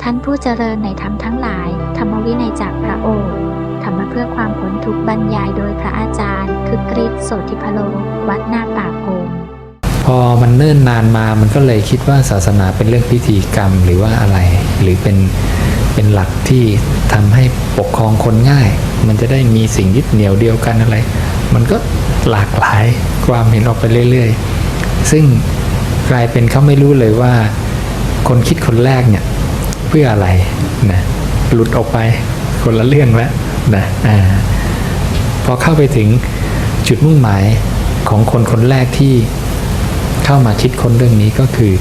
ท่านผู้เจริญในธรรมทั้งหลายธรรมวินัยจากพระโอษฐ์ธรรมะเพื่อความพ้นทุกข์บรรยายโดยพระอาจารย์คึกฤทธิ์โสธิพโลวัดนาป่าพงพอมันเนิ่นนานมามันก็เลยคิดว่าศาสนาเป็นเรื่องพิธีกรรมหรือว่าอะไรหรือเป็นหลักที่ทำให้ปกครองคนง่ายมันจะได้มีสิ่งยึดเหนี่ยวเดียวกันอะไรมันก็หลากหลายความเห็นออกไปเรื่อยๆซึ่งกลายเป็นเขาไม่รู้เลยว่าคนคิดคนแรกเนี่ยเพื่ออะไรนะหลุดออกไปคนละเรื่องแล้วนะพอเข้าไปถึงจุดมุ่งหมายของคนแรกที่เข้ามาคิดค้นเรื่องนี้ก็คือ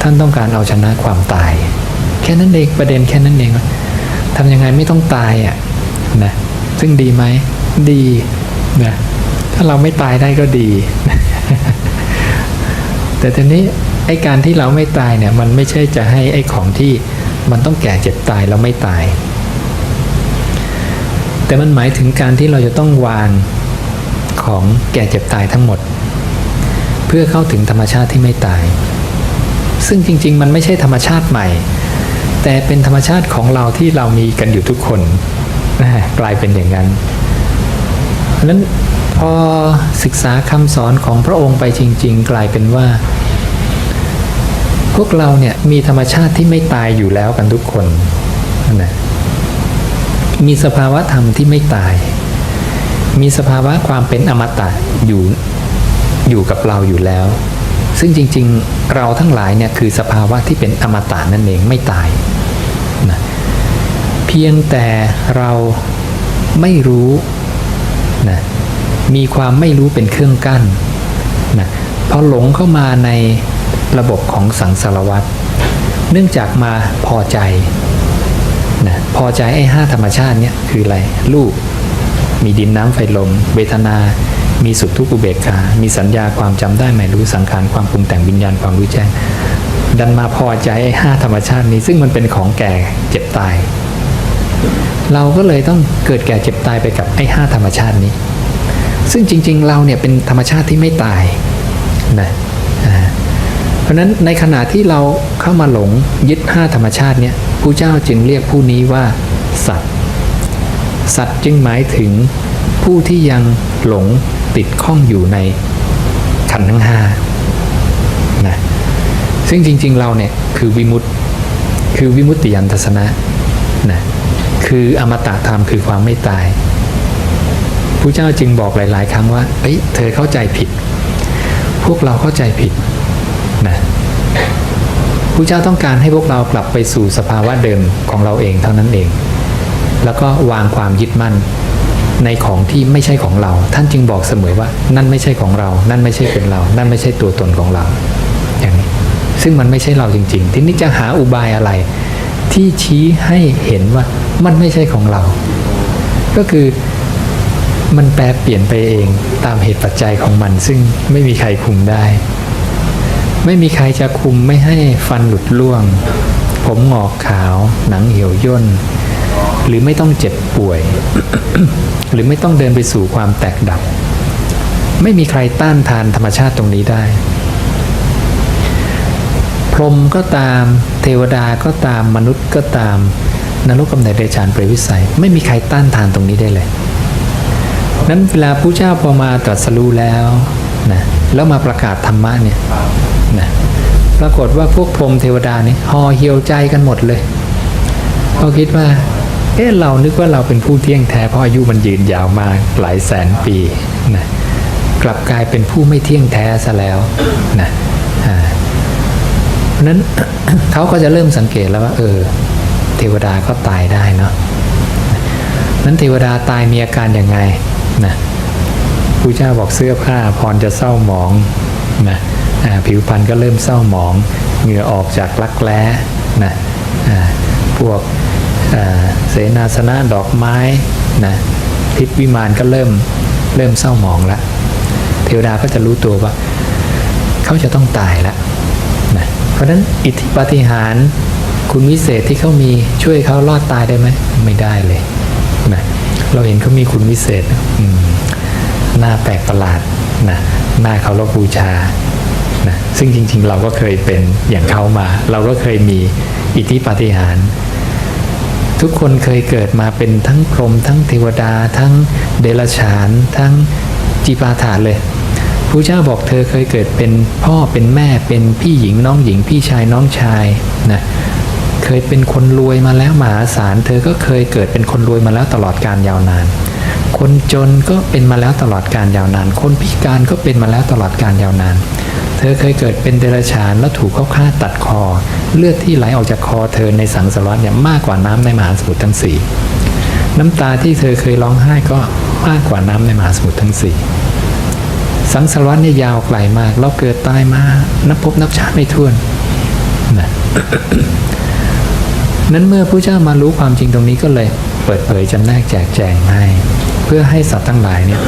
ท่านต้องการเอาชนะความตายแค่นั้นเองประเด็นแค่นั้นเองทำยังไงไม่ต้องตายนะซึ่งดีไหมดีนะถ้าเราไม่ตายได้ก็ดี แต่ทีนี้ไอ้การที่เราไม่ตายเนี่ยมันไม่ใช่จะให้ไอ้ของที่มันต้องแก่เจ็บตายเราไม่ตายแต่มันหมายถึงการที่เราจะต้องวางของแก่เจ็บตายทั้งหมดเพื่อเข้าถึงธรรมชาติที่ไม่ตายซึ่งจริงๆมันไม่ใช่ธรรมชาติใหม่แต่เป็นธรรมชาติของเราที่เรามีกันอยู่ทุกคนกลายเป็นอย่างนั้นเพราะฉะนั้นพอศึกษาคำสอนของพระองค์ไปจริงๆกลายเป็นว่าพวกเราเนี่ยมีธรรมชาติที่ไม่ตายอยู่แล้วกันทุกคนนะมีสภาวะธรรมที่ไม่ตายมีสภาวะความเป็นอมตะอยู่กับเราอยู่แล้วซึ่งจริงๆเราทั้งหลายเนี่ยคือสภาวะที่เป็นอมตะนั่นเองไม่ตายนะเพียงแต่เราไม่รู้นะมีความไม่รู้เป็นเครื่องกั้นนะพอหลงเข้ามาในระบบของสังสารวัฏเนื่องจากมาพอใจนะพอใจไอ้5ธรรมชาติเนี่ยคืออะไรรูปมีดินน้ำไฟลมเวทนามีสุขทุกข์อุเบกขามีสัญญาความจำได้หมายรู้สังขารความปรุงแต่งวิญญาณความรู้แจ้งดันมาพอใจไอ้5ธรรมชาตินี้ซึ่งมันเป็นของแก่เจ็บตายเราก็เลยต้องเกิดแก่เจ็บตายไปกับไอ้5ธรรมชาตินี้ซึ่งจริงๆเราเนี่ยเป็นธรรมชาติที่ไม่ตายนะเพราะฉะนั้นในขณะที่เราเข้ามาหลงยึด5ธรรมชาติเนี่ยผู้เจ้าจึงเรียกผู้นี้ว่าสัตว์สัตว์จึงหมายถึงผู้ที่ยังหลงติดข้องอยู่ในขันธ์ทั้ง5นะซึ่งจริงๆเราเนี่ยคือวิมุตติคือวิมุตติยันทัสนะนะคืออมตะธรรมคือความไม่ตายพระเจ้าจึงบอกหลายๆครั้งว่าเอ้ยเธอเข้าใจผิดพวกเราเข้าใจผิดนะพระเจ้าต้องการให้พวกเรากลับไปสู่สภาวะเดิมของเราเองเท่านั้นเองแล้วก็วางความยึดมั่นในของที่ไม่ใช่ของเราท่านจึงบอกเสมอว่านั่นไม่ใช่ของเรานั่นไม่ใช่เป็นเรานั่นไม่ใช่ตัวตนของเราอย่างนี้ซึ่งมันไม่ใช่เราจริงๆทีนี้จะหาอุบายอะไรที่ชี้ให้เห็นว่ามันไม่ใช่ของเราก็คือมันแปรเปลี่ยนไปเองตามเหตุปัจจัยของมันซึ่งไม่มีใครคุมได้ไม่มีใครจะคุมไม่ให้ฟันหลุดร่วงผมหงอกขาวหนังเหี่ยวย่นหรือไม่ต้องเจ็บป่วย หรือไม่ต้องเดินไปสู่ความแตกดับไม่มีใครต้านทานธรรมชาติตรงนี้ได้พรหมก็ตามเทวดาก็ตามมนุษย์ก็ตามนรกกำเนิดเดรัจฉานเปรตวิสัยไม่มีใครต้านทานตรงนี้ได้เลยนั้นเวลาพระเจ้าพอมาตรัสรู้แล้วนะแล้วมาประกาศธรรมะเนี่ยนะปรากฏว่าพวกพรหมเทวดานี่ห่อเหี่ยวใจกันหมดเลยเขาคิดว่าเรานึกว่าเราเป็นผู้เที่ยงแท้เพราะอายุมันยืนยาวมาหลายแสนปีนะกลับกลายเป็นผู้ไม่เที่ยงแท้ซะแล้วนะเพราะนั้น เขาก็จะเริ่มสังเกตแล้วว่าเทวดาก็ตายได้เนาะนั้นเทวดาตายมีอาการยังไงนะพระเจ้าบอกเสื้อผ้าพรจะเศร้าหมองนะผิวพรรณก็เริ่มเศร้าหมองเหงื่อออกจากรักแร้นะพวกเสนาสนะดอกไม้นะทิพย์วิมานก็เริ่มเศร้าหมองแล้วเทวดาก็จะรู้ตัวว่าเขาจะต้องตายแล้วนะเพราะฉะนั้นอิทธิปาฏิหาริย์คุณวิเศษที่เขามีช่วยเขารอดตายได้ไหมไม่ได้เลยนะเราเห็นเขามีคุณวิเศษหน้าแปลกประหลาดนะหน้าเคารพบูชานะซึ่งจริงๆเราก็เคยเป็นอย่างเขามาเราก็เคยมี อิทธิปาฏิหาริย์ทุกคนเคยเกิดมาเป็นทั้งพรหมทั้งเทวดาทั้งเดรัจฉานทั้งจีปาถะเลยพระเจ้าบอกเธอเคยเกิดเป็นพ่อเป็นแม่เป็นพี่หญิงน้องหญิงพี่ชายน้องชายนะเคยเป็นคนรวยมาแล้วมหาศาลเธอก็เคยเกิดเป็นคนรวยมาแล้วตลอดกาลยาวนานคนจนก็เป็นมาแล้วตลอดกาลยาวนานคนพิการก็เป็นมาแล้วตลอดกาลยาวนานเธอเคยเกิดเป็นเดรัจฉานแล้วถูกเขาฆ่าตัดคอเลือดที่ไหลออกจากคอเธอในสังสารวัฏเนี่ยมากกว่าน้ำในมหาสมุทรทั้งสี่น้ำตาที่เธอเคยร้องไห้ก็มากกว่าน้ำในมหาสมุทรทั้งสี่สังสารวัฏเนี่ยยาวไกลมากเราเกิดตายมานับพบนับชาติไม่ถ้วนนะ นั้นเมื่อพระเจ้ามารู้ความจริงตรงนี้ก็เลยเปิดเผยจำแนกแจกแจงให้เพื่อให้สัตว์ทั้งหลายเนี่ย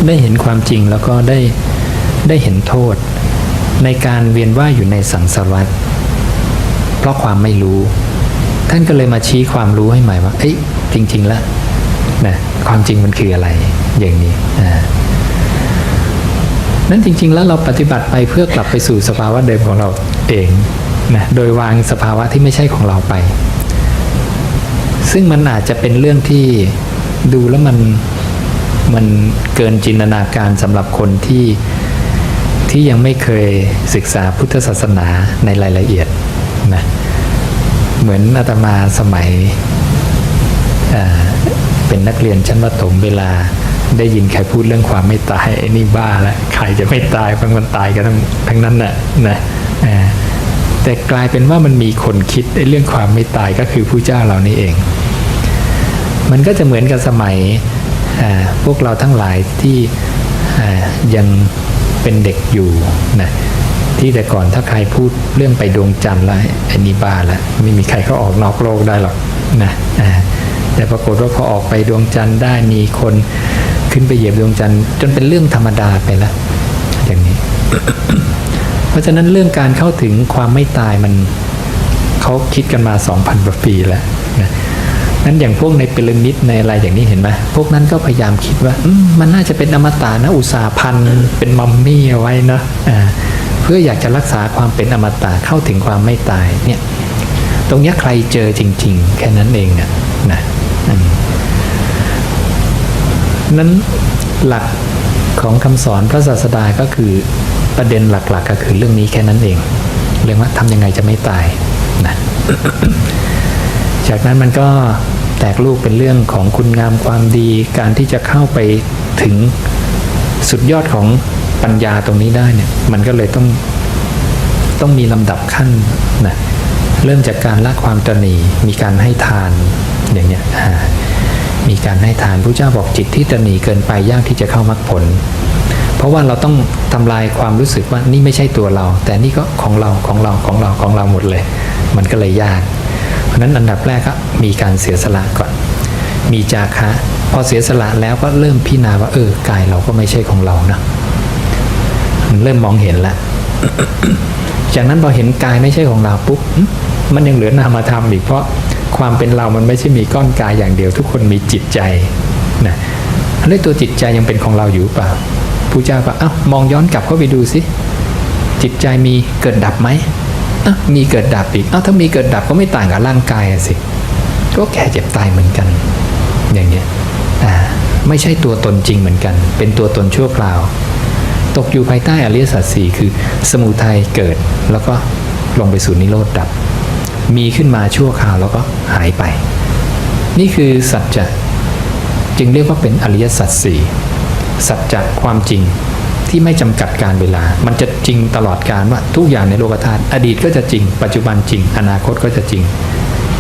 ได้เห็นความจริงแล้วก็ได้เห็นโทษในการเวียนว่ายอยู่ในสังสารวัฏเพราะความไม่รู้ท่านก็เลยมาชี้ความรู้ให้ใหม่ว่าเอ้ยจริงๆแล้วนะความจริงมันคืออะไรอย่างนี้นั้นจริงๆแล้วเราปฏิบัติไปเพื่อกลับไปสู่สภาวะเดิมของเราเองนะโดยวางสภาวะที่ไม่ใช่ของเราไปซึ่งมันอาจจะเป็นเรื่องที่ดูแล้วมันเกินจินตนาการสำหรับคนที่ยังไม่เคยศึกษาพุทธศาสนาในรายละเอียดนะเหมือนอาตมาสมัยเป็นนักเรียนชั้นประถมเวลาได้ยินใครพูดเรื่องความไม่ตายไอ้นี่บ้าแล้วใครจะไม่ตายบางคนตายกันทั้งนั้นน่ะนะแต่กลายเป็นว่ามันมีคนคิดเรื่องความไม่ตายก็คือผู้เจ้าเรานี่เองมันก็จะเหมือนกับสมัยพวกเราทั้งหลายที่ยังเป็นเด็กอยู่นะที่แต่ก่อนถ้าใครพูดเรื่องไปดวงจันทร์แล้วไอ้นี่บ้าแล้วไม่มีใครเขาออกนอกโลกได้หรอกนะแต่ปรากฏว่าพอออกไปดวงจันทร์ได้มีคนขึ้นไปเหยียบดวงจันทร์จนเป็นเรื่องธรรมดาไปแล้วอย่างนี้ เพราะฉะนั้นเรื่องการเข้าถึงความไม่ตายมันเขาคิดกันมา 2,000 กว่าปีแล้วนะนั้นอย่างพวกในพีระมิดในอะไรอย่างนี้เห็นไหมพวกนั้นก็พยายามคิดว่ามันน่าจะเป็นอมตะนะอุตสาห์พันเป็นมัมมี่เอาไว้นะเพื่ออยากจะรักษาความเป็นอมตะเข้าถึงความไม่ตายเนี่ยตรงนี้ใครเจอจริงๆแค่นั้นเองนะนั้นหลักของคำสอนพระศาสดาก็คือประเด็นหลักๆก็คือเรื่องนี้แค่นั้นเองเรื่องว่าทำยังไงจะไม่ตายนะ จากนั้นมันก็แตกลูกเป็นเรื่องของคุณงามความดีการที่จะเข้าไปถึงสุดยอดของปัญญาตรงนี้ได้เนี่ยมันก็เลยต้องมีลำดับขั้นนะเริ่มจากการละความตนีมีการให้ทานอย่างเนี้ยมีการให้ทานพระเจ้าบอกจิตที่ตนีเกินไปยากที่จะเข้ามรรคผลเพราะว่าเราต้องทำลายความรู้สึกว่านี่ไม่ใช่ตัวเราแต่นี่ก็ของเราหมดเลยมันก็เลยยากเพราะนั้นอันดับแรกก็มีการเสียสละก่อนมีจาคะพอเสียสละแล้วก็เริ่มพิจารณาว่ากายเราก็ไม่ใช่ของเรานะมันเริ่มมองเห็นแล้ว จากนั้นพอเห็นกายไม่ใช่ของเราปุ๊บมันยังเหลือนามธรรมอีกเพราะความเป็นเรามันไม่ใช่มีก้อนกายอย่างเดียวทุกคนมีจิตใจนะแล้วตัวจิตใจยังเป็นของเราอยู่เปล่าพระเจ้าก็มองย้อนกลับเข้าไปดูสิจิตใจมีเกิดดับไหมมีเกิดดับอีกถ้ามีเกิดดับก็ไม่ต่างกับร่างกายสิก็แก่เจ็บตายเหมือนกันอย่างเงี้ยไม่ใช่ตัวตนจริงเหมือนกันเป็นตัวตนชั่วคราวตกอยู่ภายใต้อริยสัจสี่คือสมุทัยเกิดแล้วก็ลงไปสู่นิโรธดับมีขึ้นมาชั่วคราวแล้วก็หายไปนี่คือสัจจะจึงเรียกว่าเป็นอริยสัจสี่สัจจะความจริงที่ไม่จำกัดการเวลามันจะจริงตลอดกาลว่าทุกอย่างในโลกธาตุอดีตก็จะจริงปัจจุบันจริงอนาคตก็จะจริง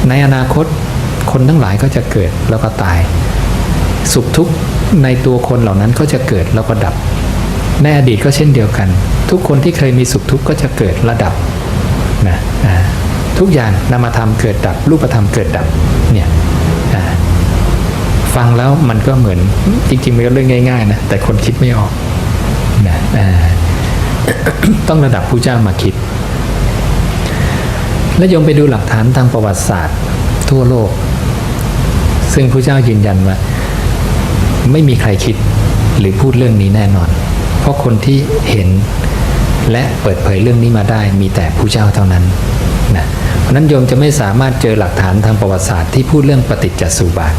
ในอนาคตคนทั้งหลายก็จะเกิดแล้วก็ตายสุขทุกข์ในตัวคนเหล่านั้นก็จะเกิดแล้วก็ดับในอดีตก็เช่นเดียวกันทุกคนที่เคยมีสุขทุกข์ก็จะเกิดและดับนะทุกอย่างนามธรรมเกิดดับรูปธรรมเกิดดับเนี่ยฟังแล้วมันก็เหมือนจริงๆมันก็เรื่องง่ายๆนะแต่คนคิดไม่ออกนะต้องระดับผู้เจ้ามาคิดและโยมไปดูหลักฐานทางประวัติศาสตร์ทั่วโลกซึ่งผู้เจ้ายืนยันว่าไม่มีใครคิดหรือพูดเรื่องนี้แน่นอนเพราะคนที่เห็นและเปิดเผยเรื่องนี้มาได้มีแต่ผู้เจ้าเท่านั้นนะ เพราะนั้นโยมจะไม่สามารถเจอหลักฐานทางประวัติศาสตร์ที่พูดเรื่องปฏิจจสุบาท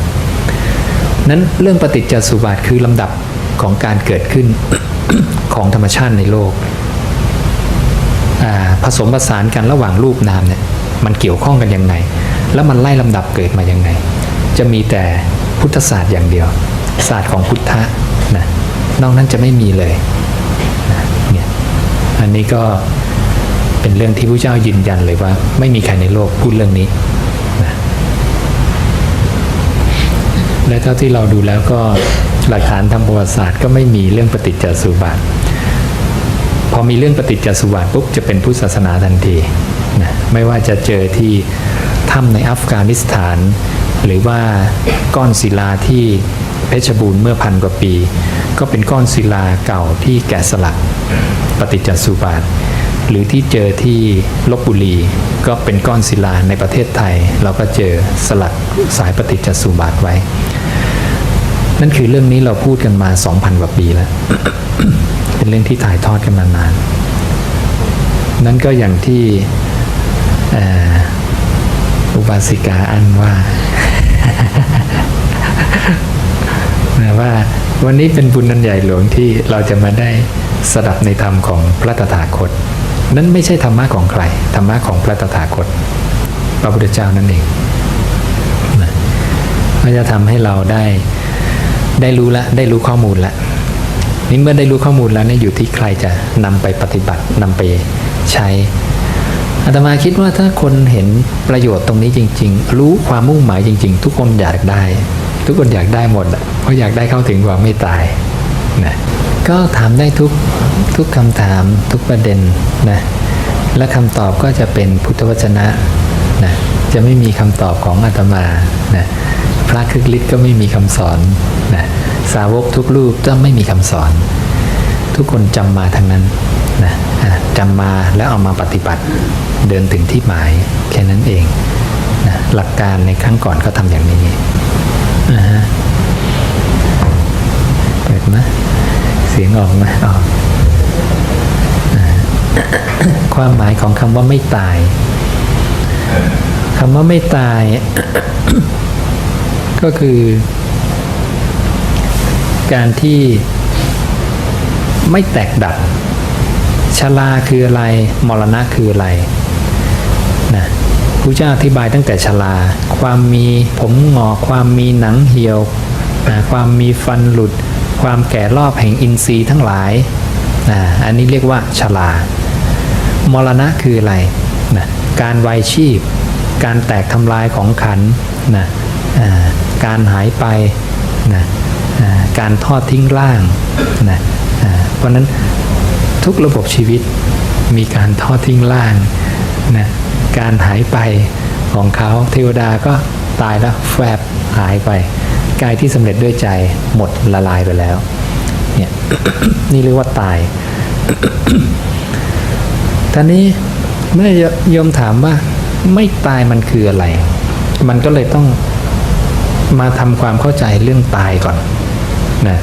นั้นเรื่องปฏิจจสุบาทคือลำดับของการเกิดขึ้น ของธรรมชาติในโลกผสมผสานกันระหว่างรูปนามเนี่ยมันเกี่ยวข้องกันยังไงแล้วมันไล่ลำดับเกิดมายังไงจะมีแต่พุทธศาสตร์อย่างเดียวศาสตร์ของพุทธะนะนอกนั้นจะไม่มีเลยนะเนี่ยอันนี้ก็เป็นเรื่องที่พระเจ้ายืนยันเลยว่าไม่มีใครในโลกพูดเรื่องนี้นะและเท่าที่เราดูแล้วก็หลักฐานทางประวัติศาสตร์ก็ไม่มีเรื่องปฏิจจสุบาทพอมีเรื่องปฏิจจสุบาทปุ๊บจะเป็นพุทธศาสนาทันทีนะไม่ว่าจะเจอที่ถ้ำในอัฟกานิสถานหรือว่าก้อนศิลาที่เพชรบูรณ์เมื่อ1,000 กว่าปีก็เป็นก้อนศิลาเก่าที่แกะสลักปฏิจจสุบาทหรือที่เจอที่ลพบุรีก็เป็นก้อนศิลาในประเทศไทยเราก็เจอสลักสายปฏิจจสุบาทไว้นั่นคือเรื่องนี้เราพูดกันมา 2,000 กว่าปีแล้ว เป็นเรื่องที่ถ่ายทอดกันมานานนั่นก็อย่างที่อุบาสิกาอันว่า ว่าวันนี้เป็นบุญนันใหญ่หลวงที่เราจะมาได้สดับในธรรมของพระตถาคตนั้นไม่ใช่ธรรมะของใครธรรมะของพระตถาคตพระพุทธเจ้านั่นเองก็จะทำให้เราได้รู้ละได้รู้ข้อมูลละนี่เมื่อได้รู้ข้อมูลแล้วเนี่ยอยู่ที่ใครจะนำไปปฏิบัตินำไปใช้อาตมาคิดว่าถ้าคนเห็นประโยชน์ตรงนี้จริงๆรู้ความมุ่งหมายจริงๆทุกคนอยากได้ทุกคนอยากได้หมดเพราะอยากได้เข้าถึงความไม่ตายนะก็ถามได้ทุกคำถามทุกประเด็นนะและคำตอบก็จะเป็นพุทธวจนะนะจะไม่มีคำตอบของอาตมานะพระคึกฤทธิ์ก็ไม่มีคำสอนนะสาวกทุกรูปก็ไม่มีคำสอนทุกคนจำมาทั้งนั้นนะจำมาแล้วเอามาปฏิบัติเดินถึงที่หมายแค่นั้นเองนะหลักการในครั้งก่อนก็ทำอย่างนี้เปิดไหมเสียงออกไหมออกความหมายของคำว่าไม่ตายคำว่าไม่ตาย ก็คือการที่ไม่แตกดับชราคืออะไรมรณะคืออะไรนะพระเจ้าอธิบายตั้งแต่ชราความมีผมงอกความมีหนังเหี่ยวความมีฟันหลุดความแก่รอบแห่งอินทรีย์ทั้งหลายอันนี้เรียกว่าชรามรณะคืออะไรนะการวายชีพการแตกทำลายของขันธ์นะการหายไปนะการทอดทิ้งร่างนะเพราะนั้นทุกระบบชีวิตมีการทอดทิ้งร่างนะการหายไปของเขาเทวดาก็ตายแล้วแฝบหายไปกายที่สำเร็จด้วยใจหมดละลายไปแล้วเนี่ย นี่เรียกว่าตาย ท่านี้เมื่อโยมถามว่าไม่ตายมันคืออะไรมันก็เลยต้องมาทำความเข้าใจเรื่องตายก่อนนะ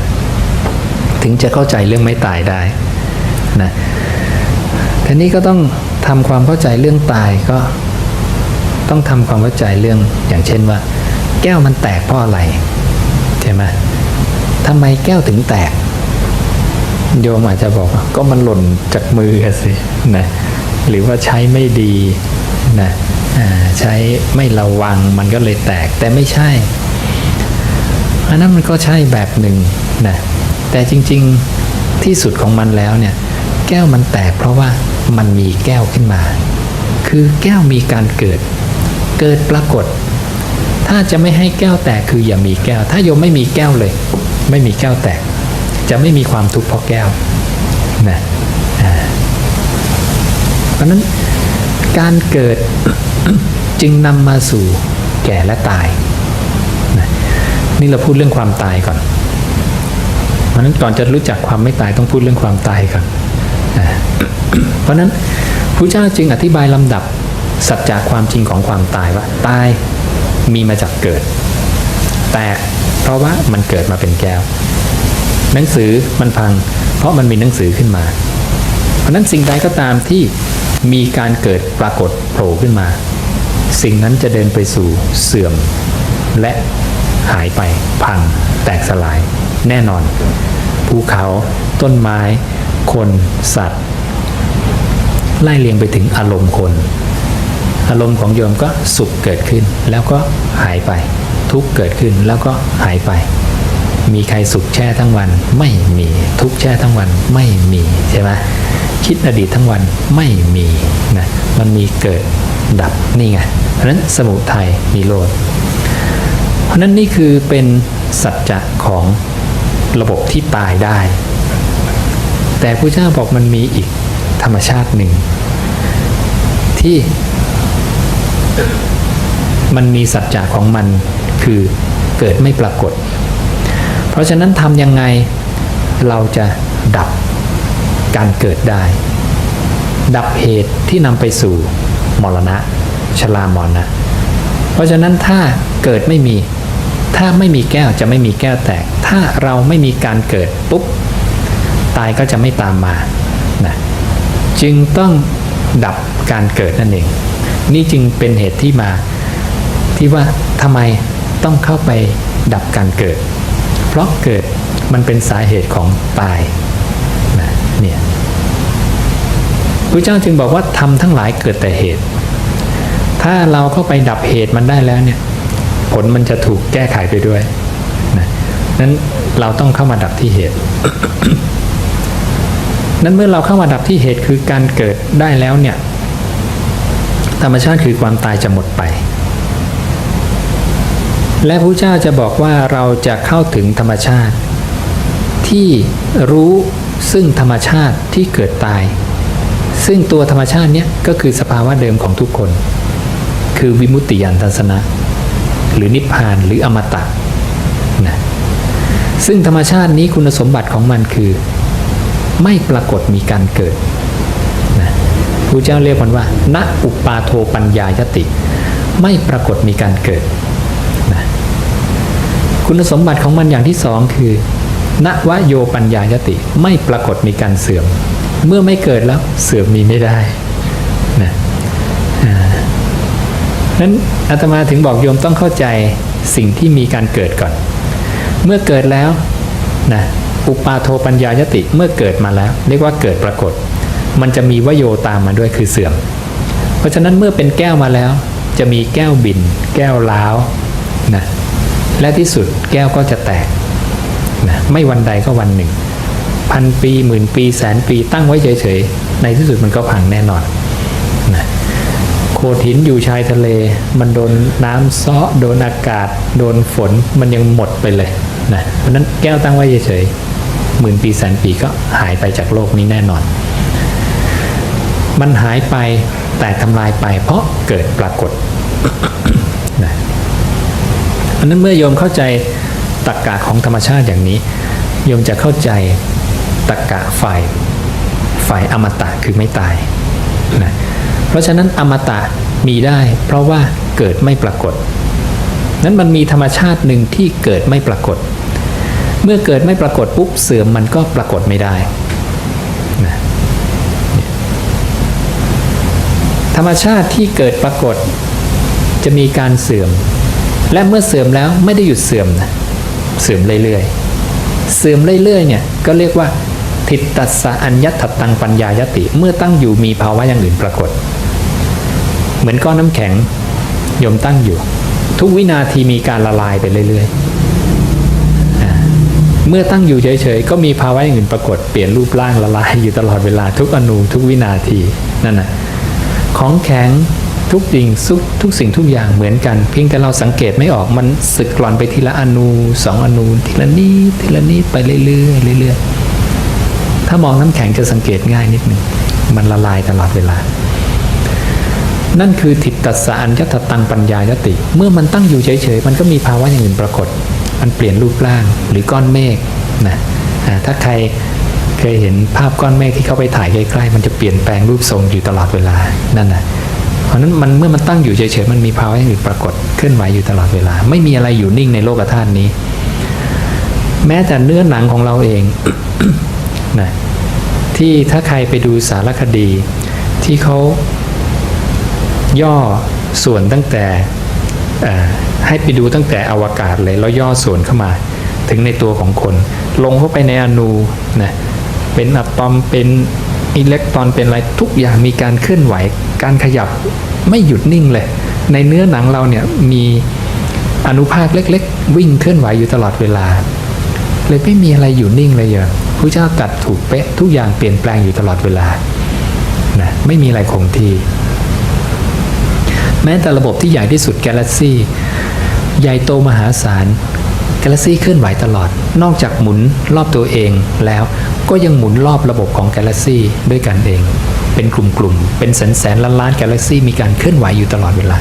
ถึงจะเข้าใจเรื่องไม่ตายได้นะทีนี้ก็ต้องทำความเข้าใจเรื่องตายก็ต้องทำความเข้าใจเรื่องอย่างเช่นว่าแก้วมันแตกเพราะอะไรใช่ไหมทำไมแก้วถึงแตกโยมอาจจะบอกว่าก็มันหล่นจากมือสินะหรือว่าใช้ไม่ดีนะใช้ไม่ระวังมันก็เลยแตกแต่ไม่ใช่อันนั้นมันก็ใช่แบบหนึ่งนะแต่จริงๆที่สุดของมันแล้วเนี่ยแก้วมันแตกเพราะว่ามันมีแก้วขึ้นมาคือแก้วมีการเกิดปรากฏถ้าจะไม่ให้แก้วแตกคืออย่ามีแก้วถ้าโยมไม่มีแก้วเลยไม่มีแก้วแตกจะไม่มีความทุกข์เพราะแก้วนะเพราะนั้นการเกิด จึงนำมาสู่แก่และตายนะนี่เราพูดเรื่องความตายก่อนเพราะนั้นก่อนจะรู้จักความไม่ตายต้องพูดเรื่องความตายก่อนนะเพราะนั้นพระเจ้าจึงอธิบายลำดับสัจจะความจริงของความตายว่าตายมีมาจากเกิดแตกเพราะว่ามันเกิดมาเป็นแก้วหนังสือมันพังเพราะมันมีหนังสือขึ้นมาเพราะนั้นสิ่งใดก็ตามที่มีการเกิดปรากฏโผล่ขึ้นมา สิ่งนั้นจะเดินไปสู่เสื่อมและหายไปพังแตกสลายแน่นอนภูเขาต้นไม้คนสัตว์ไล่เลียงไปถึงอารมณ์คนอารมณ์ของโยมก็สุขเกิดขึ้นแล้วก็หายไปทุกข์เกิดขึ้นแล้วก็หายไปมีใครสุขแช่ทั้งวันไม่มีทุกข์แช่ทั้งวันไม่มีใช่ไหมคิดอดีตทั้งวันไม่มีนะมันมีเกิดดับนี่ไงเพราะฉะนั้นสมุทัยนิโรธเพราะนั้นนี่คือเป็นสัจจะของระบบที่ตายได้แต่พระเจ้าบอกมันมีอีกธรรมชาติหนึ่งที่มันมีสัจจะของมันคือเกิดไม่ปรากฏเพราะฉะนั้นทำยังไงเราจะดับการเกิดได้ดับเหตุที่นำไปสู่มรณะชรามรณะเพราะฉะนั้นถ้าเกิดไม่มีถ้าไม่มีแก้วจะไม่มีแก้วแตกถ้าเราไม่มีการเกิดปุ๊บตายก็จะไม่ตามมานะจึงต้องดับการเกิดนั่นเองนี่จึงเป็นเหตุที่มาที่ว่าทำไมต้องเข้าไปดับการเกิดเพราะเกิดมันเป็นสาเหตุของตายนะเนี่ยพระเจ้าจึงบอกว่าทำทั้งหลายเกิดแต่เหตุถ้าเราเข้าไปดับเหตุมันได้แล้วเนี่ยผลมันจะถูกแก้ไขไปด้วยนะนั้นเราต้องเข้ามาดับที่เหตุ นั้นเมื่อเราเข้ามาดับที่เหตุคือการเกิดได้แล้วเนี่ยธรรมชาติคือความตายจะหมดไปและพระเจ้าจะบอกว่าเราจะเข้าถึงธรรมชาติที่รู้ซึ่งธรรมชาติที่เกิดตายซึ่งตัวธรรมชาติเนี้ยก็คือสภาวะเดิมของทุกคนคือวิมุตติญาณทัศนะหรือนิพพานหรืออมตะนะซึ่งธรรมชาตินี้คุณสมบัติของมันคือไม่ปรากฏมีการเกิดนะพระเจ้าเรียกมันว่าณอุปาโทปัญญายติไม่ปรากฏมีการเกิดนะคุณสมบัติของมันอย่างที่สองคือณวโยปัญญายติไม่ปรากฏมีการเสื่อมเมื่อไม่เกิดแล้วเสื่อมมีไม่ได้นะนั้นอาตมาถึงบอกโยมต้องเข้าใจสิ่งที่มีการเกิดก่อนเมื่อเกิดแล้วนะอุปาโทปัญญายติเมื่อเกิดมาแล้วเรียกว่าเกิดปรากฏมันจะมีวโยตามมาด้วยคือเสื่อมเพราะฉะนั้นเมื่อเป็นแก้วมาแล้วจะมีแก้วบินแก้วล้าวนะและที่สุดแก้วก็จะแตกนะไม่วันใดก็วันหนึ่งพันปีหมื่นปีแสนปีตั้งไว้เฉยๆในที่สุดมันก็พังแน่นอนนะโขดหินอยู่ชายทะเลมันโดนน้ำซ้อโดนอากาศโดนฝนมันยังหมดไปเลยนะเพราะนั้นแก้วตั้งไว้เฉยๆหมื่นปีแสนปีก็หายไปจากโลกนี้แน่นอนมันหายไปแต่ทำลายไปเพราะเกิดปรากฏ นะอันนั้นเมื่อโยมเข้าใจตรรกะของธรรมชาติอย่างนี้โยมจะเข้าใจตรรกะฝ่ายอมตะคือไม่ตายนะเพราะฉะนั้นอมตะมีได้เพราะว่าเกิดไม่ปรากฏนั้นมันมีธรรมชาติหนึ่งที่เกิดไม่ปรากฏเมื่อเกิดไม่ปรากฏปุ๊บเสื่อมมันก็ปรากฏไม่ได้นะธรรมชาติที่เกิดปรากฏจะมีการเสื่อมและเมื่อเสื่อมแล้วไม่ได้หยุดเสื่อมนะเสื่อมเรื่อยๆเสื่อมเรื่อยๆเนี่ยก็เรียกว่าทิฏตัสสะอัญญัตถตังปัญญายติเมื่อตั้งอยู่มีภาวะอย่างอื่นปรากฏเหมือนก้อนน้ำแข็งโยมตั้งอยู่ทุกวินาทีมีการละลายไปเรื่อยๆเมื่อตั้งอยู่เฉยๆก็มีภาวะอย่างอื่นปรากฏเปลี่ยนรูปร่างละลายอยู่ตลอดเวลาทุกอนูทุกวินาทีนั่นน่ะของแข็งทุกสิ่งทุกสิ่งทุกอย่างเหมือนกันเพียงแต่เราสังเกตไม่ออกมันสึกกร่อนไปทีละอนูสองอนูทีละนิดไปเรื่อยๆถ้ามองน้ำแข็งจะสังเกตง่ายนิดนึงมันละลายตลอดเวลานั่นคือทิฏตัสสะอัญญัตถตังปัญญายติเมื่อมันตั้งอยู่เฉยๆมันก็มีภาวะอย่างอื่นปรากฏมันเปลี่ยนรูปร่างหรือก้อนเมฆนะถ้าใครเคยเห็นภาพก้อนเมฆที่เข้าไปถ่ายใกล้ๆมันจะเปลี่ยนแปลงรูปทรงอยู่ตลอดเวลานั่นนะเพราะนั้นเมื่อมันตั้งอยู่เฉยๆมันมีภาวะอย่างอื่นปรากฏเคลื่อนไหวอยู่ตลอดเวลาไม่มีอะไรอยู่นิ่งในโลกธาตุนี้แม้แต่เนื้อหนังของเราเอง นะที่ถ้าใครไปดูสารคดีที่เขาย่อ ส่วนตั้งแต่ให้ไปดูตั้งแต่อวกาศเลยแล้วย่อส่วนเข้ามาถึงในตัวของคนลงเข้าไปในอนูนะเป็นอะตอมเป็นอิเล็กตรอนเป็นอะไรทุกอย่างมีการเคลื่อนไหวการขยับไม่หยุดนิ่งเลยในเนื้อหนังเราเนี่ยมีอนุภาคเล็กๆวิ่งเคลื่อนไหวอยู่ตลอดเวลาเลยไม่มีอะไรอยู่นิ่งเลยพระเจ้าตรัสถูกเป๊ะทุกอย่างเปลี่ยนแปลงอยู่ตลอดเวลานะไม่มีอะไรคงที่แม้แต่ระบบที่ใหญ่ที่สุดกาแล็กซี่ใหญ่โตมหาศาลกาแล็กซี่เคลื่อนไหวตลอดนอกจากหมุนรอบตัวเองแล้วก็ยังหมุนรอบระบบของกาแล็กซี่ด้วยกันเองเป็นกลุ่มๆเป็นแสนล้านกาแล็กซี่มีการเคลื่อนไหวอยู่ตลอดเวลา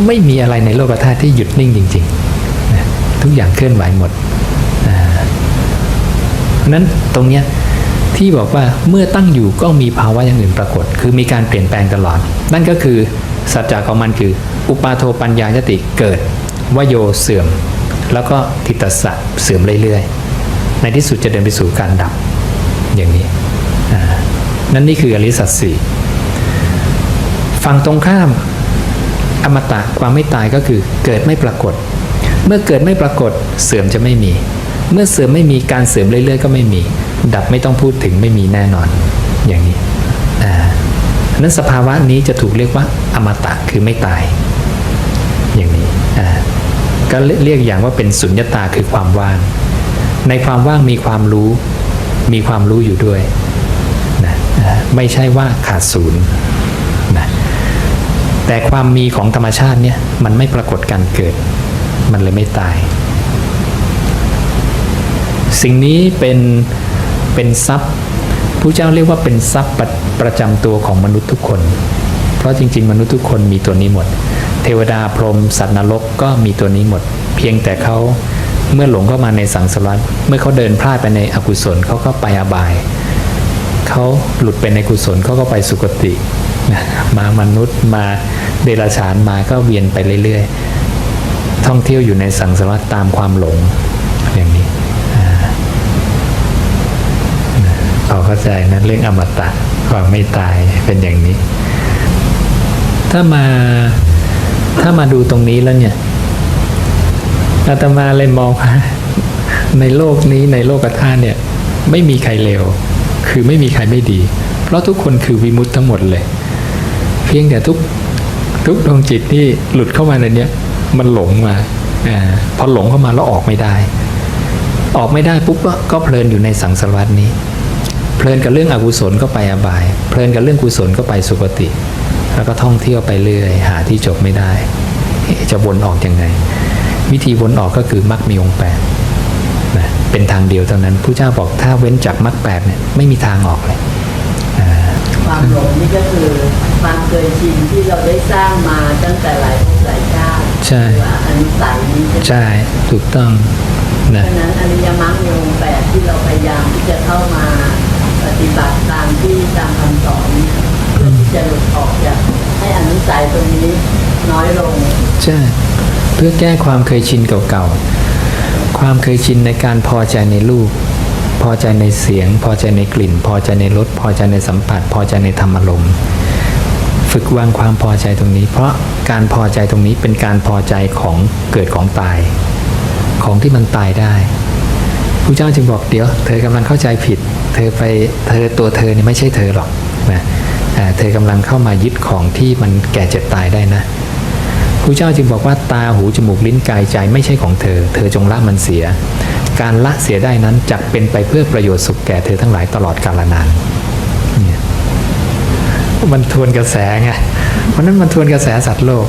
ไม่มีอะไรในโลกธาตุที่หยุดนิ่งจริงๆนะทุกอย่างเคลื่อนไหวหมดนั้นตรงเนี้ยที่บอกว่าเมื่อตั้งอยู่ก็มีภาวะอย่างอื่นปรากฏคือมีการเปลี่ยนแปลงตลอดนั่นก็คือสัจจะของมันคืออุปาโทปัญญายติเกิดวโยเสื่อมแล้วก็ทิฏฐสะเสื่อมเรื่อยๆในที่สุดจะเดินไปสู่การดับอย่างนี้นั่นนี่คืออริยสัจสี่ฝั่งตรงข้ามอมตะความไม่ตายก็คือเกิดไม่ปรากฏเมื่อเกิดไม่ปรากฏเสื่อมจะไม่มีเมื่อเสื่อมไม่มีการเสื่อมเรื่อยๆก็ไม่มีดับไม่ต้องพูดถึงไม่มีแน่นอนอย่างนี้นั้นสภาวะนี้จะถูกเรียกว่าอมตะคือไม่ตายอย่างนี้ก็เรียกอย่างว่าเป็นสุญญตาคือความว่างในความว่างมีความรู้อยู่ด้วยนะไม่ใช่ว่าขาดศูนย์นะแต่ความมีของธรรมชาติเนี่ยมันไม่ปรากฏการเกิดมันเลยไม่ตายสิ่งนี้เป็นทรัพย์พระเจ้าเรียกว่าเป็นทรัพย์ประจำตัวของมนุษย์ทุกคนเพราะจริงๆมนุษย์ทุกคนมีตัวนี้หมดเทวดาพรหมสัตว์นรกก็มีตัวนี้หมดเพียงแต่เขาเมื่อหลงเข้ามาในสังสารวัฏเมื่อเขาเดินพลาดไปในอกุศลเขาก็ไปอบายเขาหลุดไปในกุศลเขาก็ไปสุคติมามนุษย์มาเดรัจฉานมาก็เวียนไปเรื่อยๆท่องเที่ยวอยู่ในสังสารวัฏตามความหลงอย่างนี้พอเข้าใจนะเรื่องอมตะความไม่ตายเป็นอย่างนี้ถ้ามาดูตรงนี้แล้วเนี่ยอาตมาเลยมองว่าในโลกนี้ในโลกธาตุเนี่ยไม่มีใครเลวคือไม่มีใครไม่ดีเพราะทุกคนคือวิมุตติทั้งหมดเลยเพียงแต่ทุกดวงจิตที่หลุดเข้ามาในเนี้ยมันหลงมาพอหลงเข้ามาแล้วออกไม่ได้ปุ๊บก็เพลินอยู่ในสังสารวัฏนี้เพลินกับเรื่องอกุศลก็ไปอบายเพลินกับเรื่องกุศลก็ไปสุคติแล้วก็ท่องเที่ยวไปเรื่อยหาที่จบไม่ได้จะวนออกยังไงวิธีวนออกก็คือมรรคมีองค์8นะเป็นทางเดียวเท่านั้นผู้เจ้าบอกถ้าเว้นจากมรรค8เนี่ยไม่มีทางออกเลยความหลงนี่ก็คือความเคยชินที่เราได้สร้างมาตั้งแต่หลายภพหลายชาติใช่อนุสัยนี้ใช่ถูกต้องนะเพราะนั้นอริยมรรคมีองค์8ที่เราพยายามที่จะเข้ามาปฏิบัติตามคำสอนเพื่อที่จะหลุดออกจากให้อนุสัยตรงนี้น้อยลงใช่เพื่อแก้ความเคยชินเก่าๆความเคยชินในการพอใจในรูปพอใจในเสียงพอใจในกลิ่นพอใจในรสพอใจในสัมผัสพอใจในธรรมารมณ์ฝึกวางความพอใจตรงนี้เพราะการพอใจตรงนี้เป็นการพอใจของเกิดของตายของที่มันตายได้พระเจ้าจึงบอกเดี๋ยวเธอกำลังเข้าใจผิดตัวเธอนี่ไม่ใช่เธอหรอกนะเธอกำลังเข้ามายึดของที่มันแก่เจ็บตายได้นะพระเจ้าจึงบอกว่าตาหูจมูกลิ้นกายใจไม่ใช่ของเธอจงละมันเสียการละเสียได้นั้นจักเป็นไปเพื่อประโยชน์สุขแก่เธอทั้งหลายตลอดกาลนานเนี่ยมันทวนกระแสไงเพราะนั้นมันทวนกระแสสัตว์โลก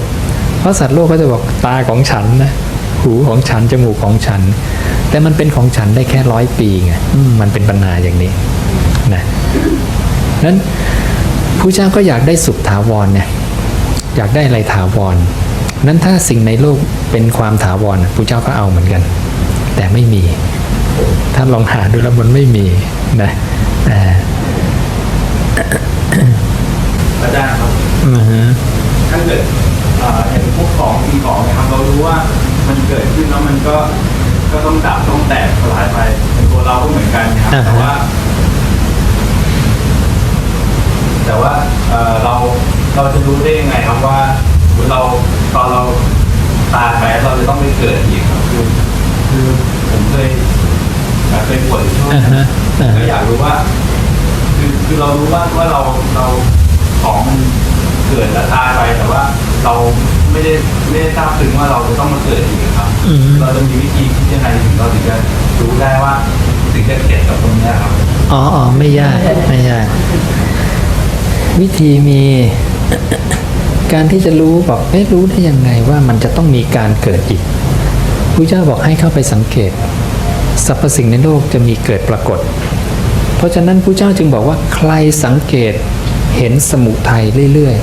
เพราะสัตว์โลกก็จะบอกตาของฉันนะหูของฉันจมูกของฉันแต่มันเป็นของฉันได้แค่100 ปีไงมันเป็นปัญหาอย่างนี้นะนั้นผู้เจ้าก็อยากได้สุขถาวรเนี่ยอยากได้อะไรถาวรนั้นถ้าสิ่งในโลกเป็นความถาวรผู้เจ้าก็เอาเหมือนกันแต่ไม่มีถ้าลองหาดูแล้วมันไม่มีนะอาจารย์ครับถ้าเกิดเห็นพวกของมีของนะครับเรารู้ว่ามันเกิดขึ้นแล้วมันก็ต้องดับต้องแตกสลายไปตัวเราก็เหมือนกันนะครับแต่ว่าเราจะรู้ได้ยังไงครับว่า เราตอนเราตายไปเราจะต้องไปเกิดอีกครับคือผมเคยบวชช่วงก็อยากรู้ว่าคือเรารู้ว่าเราของมันเกิดแล้วตายไปแต่ว่าเราไม่ได้ทราบถึงว่าเราจะต้องมาเกิดอีกครับเราจะมีวิธีคิดยังไงถึงเราถึงจะรู้ได้ว่าถึงจะเก็บกับตรงนี้ครับอ๋อไม่ยากวิธีมีการที่จะรู้บอกรู้ได้ยังไงว่ามันจะต้องมีการเกิดอีกพระเจ้าบอกให้เข้าไปสังเกตสรรพสิ่งในโลกจะมีเกิดปรากฏเพราะฉะนั้นพระเจ้าจึงบอกว่าใครสังเกตเห็นสมุทัยเรื่อย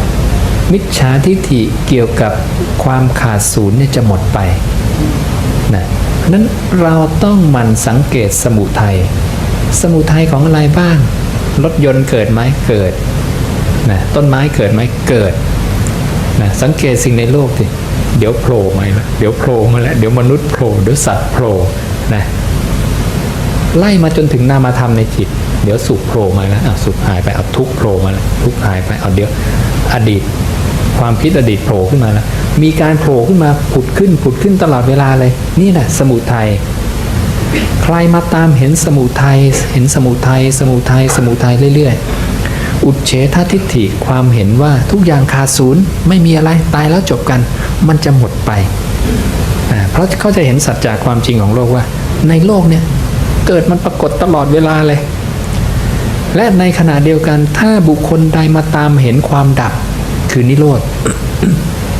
ๆมิจฉาทิฏฐิเกี่ยวกับความขาดศูนย์เนี่ยจะหมดไปนะนั้นเราต้องหมั่นสังเกตสมุทัยของอะไรบ้างรถยนต์เกิดไหมเกิดนะต้นไม้เกิดไหมเกิดนะสังเกตสิ่งในโลกดิเดี๋ยวโผล่มาแล้วเดี๋ยวโผล่มาแล้วเดี๋ยวมนุษย์โผล่เดี๋ยวสัตว์โผล่นะไล่มาจนถึงนามธรรมในจิตเดี๋ยวสุขโผล่มาแล้วสุขหายไปเอาทุกข์โผล่มาแล้วทุกข์หายไปเอาเดี๋ยวอดีตความคิดอดีตโผล่ขึ้นมาแล้วมีการโผล่ขึ้นมาผุดขึ้นตลอดเวลาเลยนี่แหละสมุทัยใครมาตามเห็นสมุทัยเรื่อยๆอุจเฉททิฏฐิความเห็นว่าทุกอย่างขาดศูนย์ไม่มีอะไรตายแล้วจบกันมันจะหมดไปเพราะเขาจะเห็นสัจจะความจริงของโลกว่าในโลกเนี่ยเกิดมันปรากฏตลอดเวลาเลยและในขณะเดียวกันถ้าบุคคลใดมาตามเห็นความดับคือนิโรธ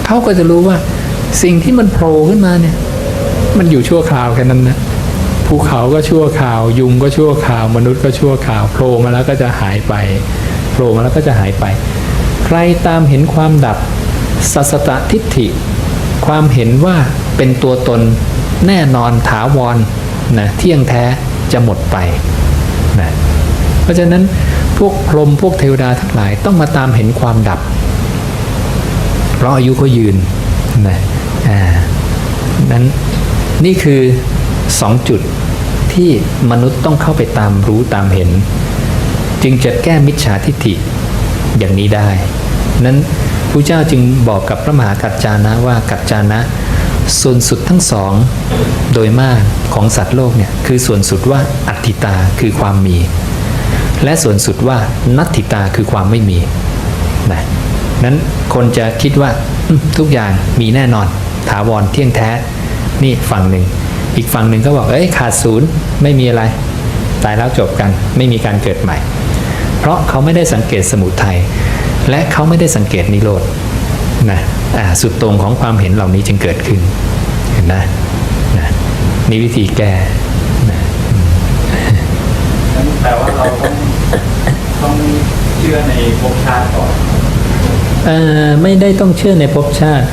เขาก็จะรู้ว่าสิ่งที่มันโผล่ขึ้นมาเนี่ยมันอยู่ชั่วคราวแค่นั้นนะภูเขาก็ชั่วคราวยุงก็ชั่วคราวมนุษย์ก็ชั่วคราวโผล่มาแล้วก็จะหายไปใครตามเห็นความดับสัสตทิฏฐิความเห็นว่าเป็นตัวตนแน่นอนถาวรนะเที่ยงแท้จะหมดไปนะเพราะฉะนั้นพวกพรหมพวกเทวดาทั้งหลายต้องมาตามเห็นความดับเพราะอายุเขายืนนะนั้นนี่คือ2จุดที่มนุษย์ต้องเข้าไปตามรู้ตามเห็นจึงจะแก้มิจฉาทิฏฐิอย่างนี้ได้นั้นพระเจ้าจึงบอกกับพระมหากัจจานะว่ากัจจานะส่วนสุดทั้งสองโดยมากของสัตว์โลกเนี่ยคือส่วนสุดว่าอัตถิตาคือความมีและส่วนสุดว่านัตถิตาคือความไม่มีนะนั้นคนจะคิดว่าทุกอย่างมีแน่นอนถาวรเที่ยงแท้นี่ฝั่งหนึ่งอีกฝั่งหนึ่งก็บอกขาดศูนย์ไม่มีอะไรตายแล้วจบกันไม่มีการเกิดใหม่เพราะเขาไม่ได้สังเกตสมุทัยและเขาไม่ได้สังเกตนิโรธนะสุดตรงของความเห็นเหล่านี้จึงเกิดขึ้นเห็นนะนี่วิธีแก้นะแปลว่าเราต้องเชื่อในภพชาติก่อนไม่ได้ต้องเชื่อในภพชาติ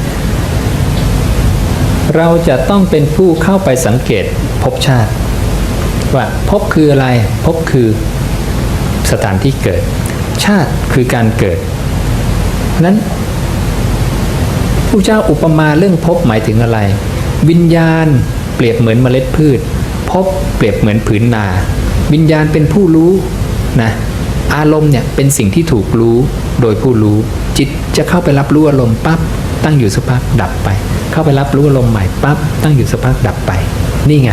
เราจะต้องเป็นผู้เข้าไปสังเกตภพชาติว่าภพคืออะไรภพคือสถานที่เกิดชาติคือการเกิดนั้นพระเจ้าอุปมาเรื่องภพหมายถึงอะไรวิญญาณเปรียบเหมือนเมล็ดพืชภพเปรียบเหมือนผืนนาวิญญาณเป็นผู้รู้นะอารมณ์เนี่ยเป็นสิ่งที่ถูกรู้โดยผู้รู้จิตจะเข้าไปรับรู้อารมณ์ปั๊บตั้งอยู่สักพักดับไปเข้าไปรับรู้อารมณ์ใหม่ปั๊บตั้งอยู่สักพักดับไปนี่ไง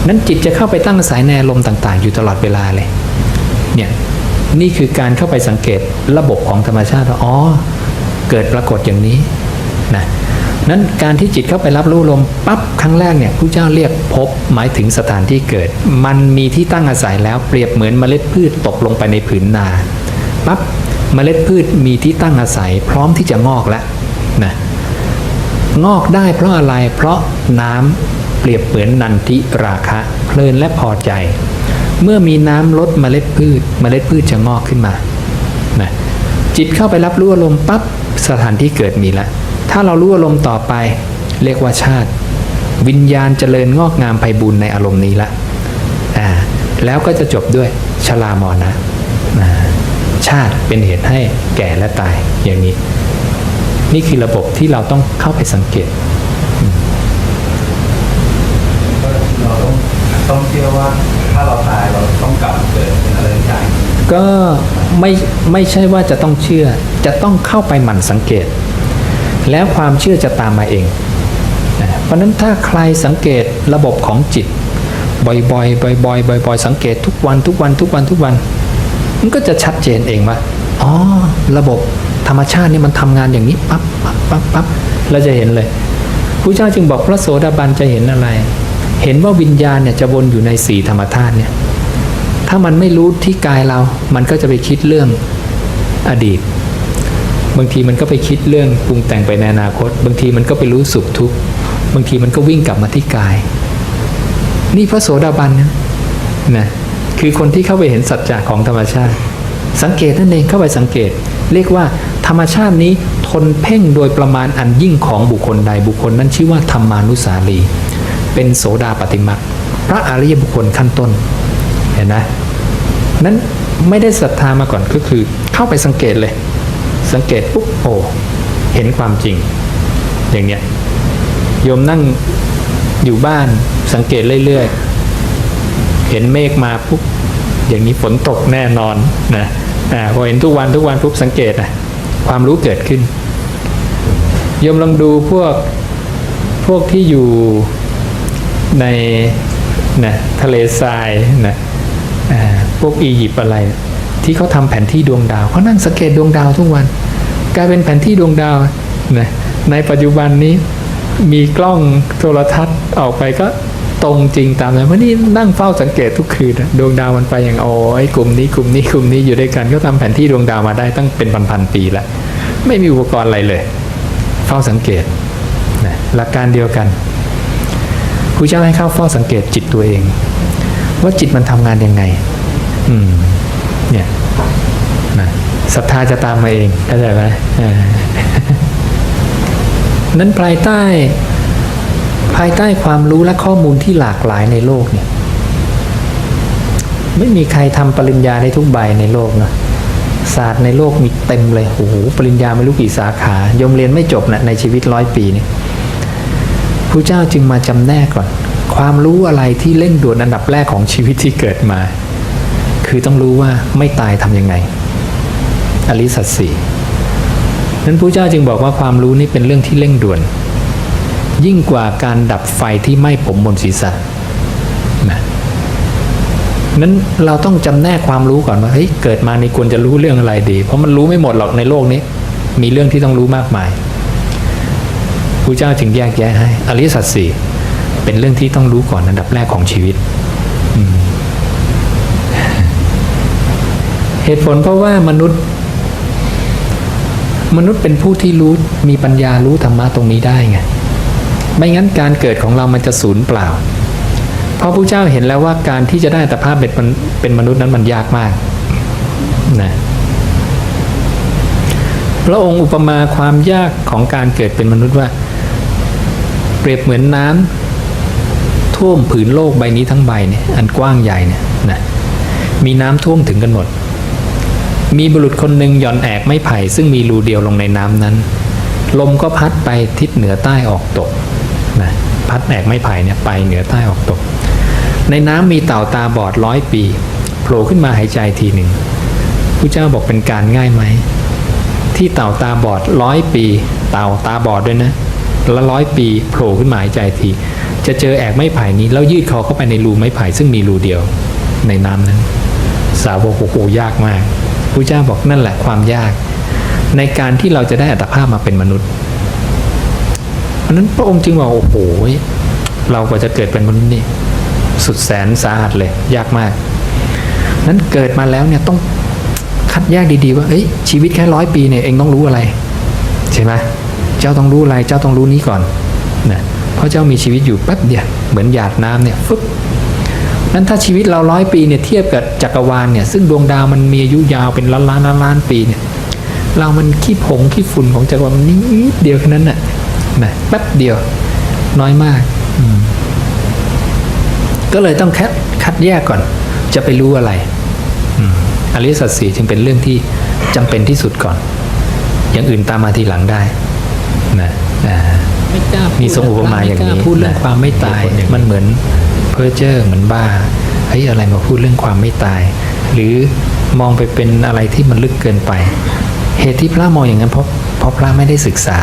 นั้นจิตจะเข้าไปตั้งอาศัยในอารมณ์ต่างๆอยู่ตลอดเวลาเลยเนี่ยนี่คือการเข้าไปสังเกตระบบของธรรมชาติว่าเกิดปรากฏอย่างนี้นะนั้นการที่จิตเข้าไปรับรู้ลมปั๊บครั้งแรกเนี่ยผู้เจ้าเรียกภพหมายถึงสถานที่เกิดมันมีที่ตั้งอาศัยแล้วเปรียบเหมือนเมล็ดพืชตกลงไปในผืนนาปั๊บเมล็ดพืชมีที่ตั้งอาศัยพร้อมที่จะงอกแล้วนะงอกได้เพราะอะไรเพราะน้ำเปรียบเหมือนนันทิราคะเพลินและพอใจเมื่อมีน้ำลดเมล็ดพืชจะงอกขึ้นมานะจิตเข้าไปรับรู้อารมณ์ปั๊บสถานที่เกิดมีแล้วถ้าเรารู้อารมณ์ต่อไปเรียกว่าชาติวิญญาณเจริญงอกงามไพบูลย์ในอารมณ์นี้ละแล้วก็จะจบด้วยชรามรณะชาติเป็นเหตุให้แก่และตายอย่างนี้นี่คือระบบที่เราต้องเข้าไปสังเกตเราต้องเชื่อว่าถ้าเราตายเราต้องกลับเกิดเป็นอะไรอย่างก็ไม่ใช่ว่าจะต้องเชื่อ จะต้องเข้าไปหมั่นสังเกต แล้วความเชื่อจะตามมาเองเพราะนั้นถ้าใครสังเกตระบบของจิตบ่อยๆบ่อยๆสังเกตทุกวันมันก็จะชัดเจนเองว่าอ๋อระบบธรรมชาตินี่มันทำงานอย่างนี้ปั๊บเราจะเห็นเลยพระเจ้าจึงบอกพระโสดาบันจะเห็นอะไรเห็นว่าวิญญาณเนี่ยจะวนอยู่ในสี่ธรรมธาตุเนี่ยถ้ามันไม่รู้ที่กายเรามันก็จะไปคิดเรื่องอดีตบางทีมันก็ไปคิดเรื่องปรุงแต่งไปในอนาคตบางทีมันก็ไปรู้สุขทุกข์บางทีมันก็วิ่งกลับมาที่กายนี่พระโสดาบันนะคือคนที่เข้าไปเห็นสัจจะของธรรมชาติสังเกตนั่นเองเข้าไปสังเกตเรียกว่าธรรมชาตินี้ทนเพ่งโดยประมาณอันยิ่งของบุคคลใดบุคคลนั้นชื่อว่าธรรมานุสาลีเป็นโสดาปัตติมรรคพระอริยบุคคลขั้นต้นเห็นนะนั้นไม่ได้ศรัทธามาก่อนก็คือเข้าไปสังเกตเลยสังเกตปุ๊บโอ้เห็นความจริงอย่างเนี้ยโยมนั่งอยู่บ้านสังเกตเรื่อยๆเห็นเมฆมาปุ๊บอย่างนี้ฝนตกแน่นอนนะพอเห็นทุกวันปุ๊บสังเกตความรู้เกิดขึ้นโยมลองดูพวกที่อยู่ในทะเลทรายพวกอียิปต์อะไรที่เขาทำแผนที่ดวงดาวเขานั่งสังเกตดวงดาวทุกวันกลายเป็นแผนที่ดวงดาวในปัจจุบันนี้มีกล้องโทรทัศน์ออกไปก็ตรงจริงตามนั้นเพราะนี่นั่งเฝ้าสังเกตทุกคืนดวงดาวมันไปอย่างกลุ่มนี้อยู่ด้วยกันก็ทำแผนที่ดวงดาวมาได้ตั้งเป็นพันปีแล้วไม่มีอุปกรณ์อะไรเลยเฝ้าสังเกตหลักการเดียวกันครูเจ้าให้เข้าเฝ้าสังเกตจิตตัวเองว่าจิตมันทำงานยังไงเนี่ยศรัทธาจะตามมาเองเข้าใจไหมนั้นภายใต้ความรู้และข้อมูลที่หลากหลายในโลกเนี่ยไม่มีใครทำปริญญาได้ทุกใบในโลกนะศาสตร์ในโลกมีเต็มเลยโอ้โหปริญญาไม่รู้กี่สาขายมเรียนไม่จบนะในชีวิต100 ปีนี่พระเจ้าจึงมาจำแนกก่อนความรู้อะไรที่เร่งด่วนอันดับแรกของชีวิตที่เกิดมาคือต้องรู้ว่าไม่ตายทำยังไงอริยสัจสี่นั้นพระเจ้าจึงบอกว่าความรู้นี่เป็นเรื่องที่เร่งด่วนยิ่งกว่าการดับไฟที่ไหม้ผมบนศีรษะนั้นเราต้องจำแนกความรู้ก่อนว่าเฮ้ยเกิดมานี่ควรจะรู้เรื่องอะไรดีเพราะมันรู้ไม่หมดหรอกในโลกนี้มีเรื่องที่ต้องรู้มากมายพระเจ้าจึงแยกแยะให้อริยสัจสี่เป็นเรื่องที่ต้องรู้ก่อนอันดับแรกของชีวิตเหตุผลเพราะว่ามนุษย์เป็นผู้ที่รู้มีปัญญารู้ธรรมะตรงนี้ได้ไงไม่งั้นการเกิดของเรามันจะสูญเปล่าเพราะพระเจ้าเห็นแล้วว่าการที่จะได้อัตภาพเป็นมนุษย์นั้นมันยากมากนะพระองค์อุปมาความยากของการเกิดเป็นมนุษย์ว่าเปรียบเหมือนน้ำท่วมผืนโลกใบนี้ทั้งใบเนี่ยอันกว้างใหญ่เนี่ยนะมีน้ำท่วมถึงกันหมดมีบุรุษคนหนึ่งหย่อนแอกไม้ไผ่ซึ่งมีรูเดียวลงในน้ำนั้นลมก็พัดไปทิศเหนือใต้ออกตกนะพัดแอกไม้ไผ่เนี่ยไปเหนือใต้ออกตกในน้ำมีเต่าตาบอด100 ปีโผล่ขึ้นมาหายใจทีหนึ่งพระเจ้าบอกเป็นการง่ายไหมที่เต่าตาบอด100 ปีเต่าตาบอดด้วยนะละ100 ปีโผล่ขึ้นมาหายใจทีจะเจอแอกไม้ไผ่นี้แล้วยืดคอเข้าไปในรูไม้ไผ่ซึ่งมีรูเดียวในน้ำนั้นสาวกโอ้โหยากมากพระเจ้าบอกนั่นแหละความยากในการที่เราจะได้อัตภาพมาเป็นมนุษย์เพราะนั้นพระองค์จึงบอกโอ้โหเรากว่าจะเกิดเป็นมนุษย์นี่สุดแสนสาหัสเลยยากมากนั้นเกิดมาแล้วเนี่ยต้องคัดแยกดีๆว่าชีวิตแค่100 ปีเนี่ยเองต้องรู้อะไรใช่ไหมเจ้าต้องรู้อะไรเจ้าต้องรู้นี้ก่อนนะเพราะเจ้ามีชีวิตอยู่แป๊บเดียวเหมือนหยาดน้ำเนี่ยฟึ๊บนั้นถ้าชีวิตเรา100 ปีเนี่ยเทียบกับจักรวาลเนี่ยซึ่งดวงดาวมันมีอายุยาวเป็นล้านปีเนี่ยเรามันขี้ผงขี้ฝุ่นของจักรวาลมันนิดเดียวแค่นั้นน่ะนะแป๊บเดียวน้อยมากก็เลยต้องคัดแยกก่อนจะไปรู้อะไรอริยสัจสี่จึงเป็นเรื่องที่จำเป็นที่สุดก่อนอย่างอื่นตามมาทีหลังได้นะมีทรงอุปมาอย่างนี้พูดเรื่องความไม่ตายมันเหมือนเพ้อเจ้อเหมือนบ้าอะไรมาพูดเรื่องความไม่ตายหรือมองไปเป็นอะไรที่มันลึกเกินไป เหตุที่พระมองอย่างนั้นเพราะพระไม่ได้ศึกษา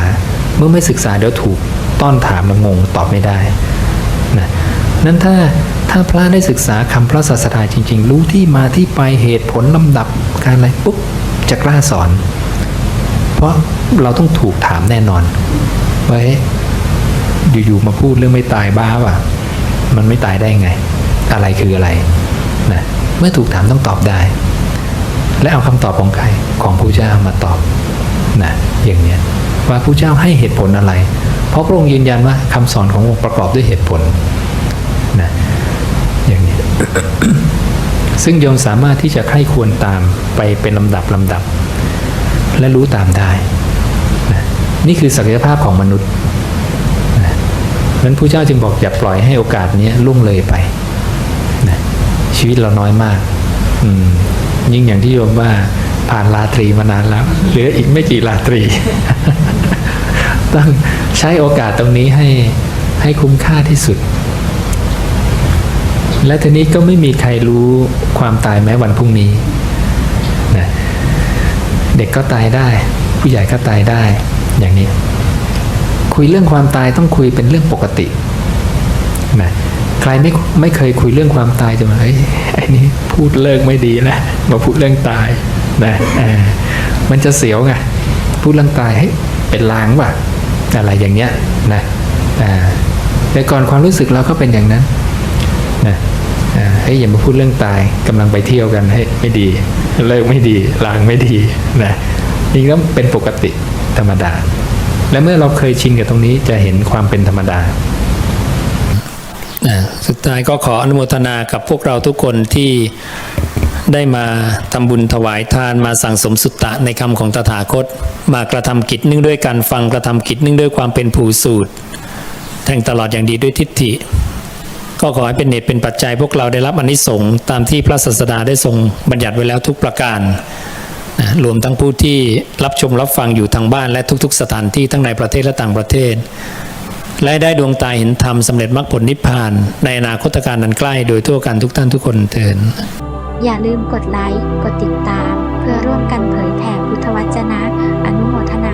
เมื่อไม่ศึกษาเดี๋ยวถูกต้อนถามแล้วงงตอบไม่ได้นะนั้นถ้าพระได้ศึกษาคำพระศาสดาจริงๆรู้ที่มาที่ไปเหตุผลลำดับการอะไรปุ๊บจะกล้าสอน เพราะเราต้องถูกถามแน่นอนว่าอยู่ๆมาพูดเรื่องไม่ตายบ้าป่ะมันไม่ตายได้ไงอะไรคืออะไรนะเมื่อถูกถามต้องตอบได้ และเอาคำตอบของใครของพระเจ้ามาตอบนะอย่างเนี้ยว่าพระเจ้าให้เหตุผลอะไรเพราะพระองค์ยืนยันว่าคำสอนของพระองค์ประกอบด้วยเหตุผลนะอย่างนี้ ซึ่งโยมสามารถที่จะใคร่ควรตามไปเป็นลำดับและรู้ตามได้นะนี่คือศักยภาพของมนุษย์นะเพราะฉะนั้นพระเจ้าจึงบอกอย่าปล่อยให้โอกาสนี้ล่วงเลยไปนะชีวิตเราน้อยมากยิ่งอย่างที่โยมว่าผ่านราตรีมานานแล้วเหลืออีกไม่กี่ราตรี ต้องใช้โอกาสตรงนี้ให้คุ้มค่าที่สุดและทีนี้ก็ไม่มีใครรู้ความตายแม้วันพรุ่งนี้นะเด็กก็ตายได้ผู้ใหญ่ก็ตายได้อย่างนี้คุยเรื่องความตายต้องคุยเป็นเรื่องปกตินะใครไม่เคยคุยเรื่องความตายจะมาไอ้นี่พูดเลิกไม่ดีแล้วมาพูดเรื่องตายนะมันจะเสียวไงพูดเรื่องตายเป็นลางว่ะอะไรอย่างเงี้ยนะแต่ก่อนความรู้สึกเราก็เป็นอย่างนั้นนะอย่ามาพูดเรื่องตายกำลังไปเที่ยวกันไม่ดีเลิกไม่ดีลางไม่ดีนะนี่ก็เป็นปกติธรรมดาและเมื่อเราเคยชินกับตรงนี้จะเห็นความเป็นธรรมดาสุดท้ายก็ขออนุโมทนากับพวกเราทุกคนที่ได้มาทำบุญถวายทานมาสั่งสมสุตตะในคำของตถาคตมากระทำกิจเนื่องด้วยการฟังกระทำกิจเนื่องด้วยความเป็นผู้สูตรแทงตลอดอย่างดีด้วยทิฏฐิก็ขอให้เป็นเหตุเป็นปัจจัยพวกเราได้รับอานิสงส์ตามที่พระศาสดาได้ทรงบัญญัติไว้แล้วทุกประการรวมทั้งผู้ที่รับชมรับฟังอยู่ทางบ้านและทุกๆสถานที่ทั้งในประเทศและต่างประเทศและได้ดวงตาเห็นธรรมสำเร็จมรรคผลนิพพานในอนาคตการนั้นใกล้โดยทั่วกันทุกท่านทุกคนเถิดอย่าลืมกดไลค์กดติดตามเพื่อร่วมกันเผยแผ่พุทธวจนะอนุโมทนา